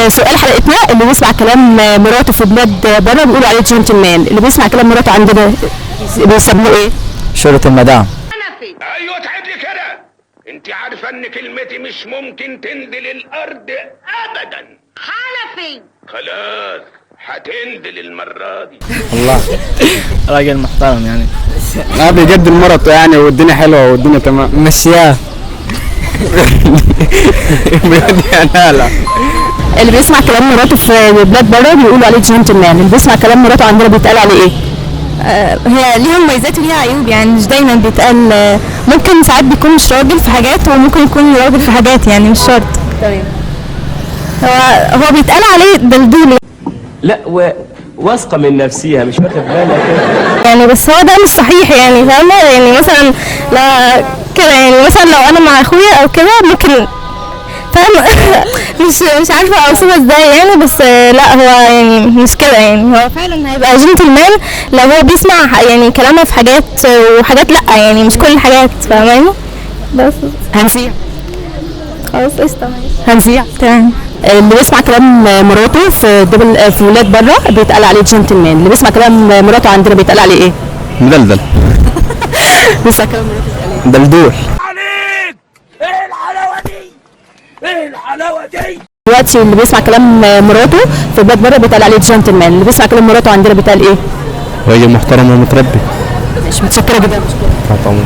سؤال حلقتنا، اللي بيسمع كلام مراته في بلاد بره بيقولوا عليه جنتلمان، اللي بيسمع كلام مراته عندنا بيسموه ايه؟ شورة المدام. ايوه تعب لي كده. انت عارفه ان كلمتي مش ممكن تنزل الارض ابدا. حنفي. خلاص هتنزل المره دي. الله راجل محترم يعني. بيجدل مرته يعني، والدنيا حلوه والدنيا تمام مشياه. بجد يعني. لا اللي بيسمع كلام مراته في بلاد بره بيقولوا عليه جنتلمان، اللي بيسمع كلام مراته عندنا بيتقال عليه ايه؟ هي ليها مميزات وليها عيوب، يعني مش دايما بيتقال، ممكن ساعات بيكون مش راجل في حاجات وممكن يكون راجل في حاجات، يعني مش شرط. تمام. هو بيتقال عليه دلدول لا واثقه من نفسها، مش واخد بالك يعني، بس هو ده مش صحيح يعني، فاهمه؟ يعني مثلا لا كده، يعني مثلا لو انا مع اخويا او كده ممكن، فاهمه؟ مش عارفه اوصفها ازاي يعني، بس لا هو يعني مش كده، يعني هو فعلا هيبقى جنتلمان لو هو بيسمع يعني كلامها في حاجات وحاجات لا، يعني مش كل الحاجات، فاهماني؟ بس هنسيع خلاص قشطه هنسيع تمام. اللي بيسمع كلام مراته في في ولاد بره بيتقال عليه جنتلمان، اللي بيسمع كلام مراته عندنا بيتقال عليه ايه؟ مدلدل. بيسمع كلام مراته دلدول. عليك ايه الحلاوه دي؟ ايه الحلاوه دي؟ دلوقتي اللي بيسمع كلام مراته في بلاد بره بيتقال عليه جنتلمان، اللي بيسمع كلام مراته عندنا بيتقال ايه؟ راجل محترم ومتربي. مش متشكره جدا. طبعا.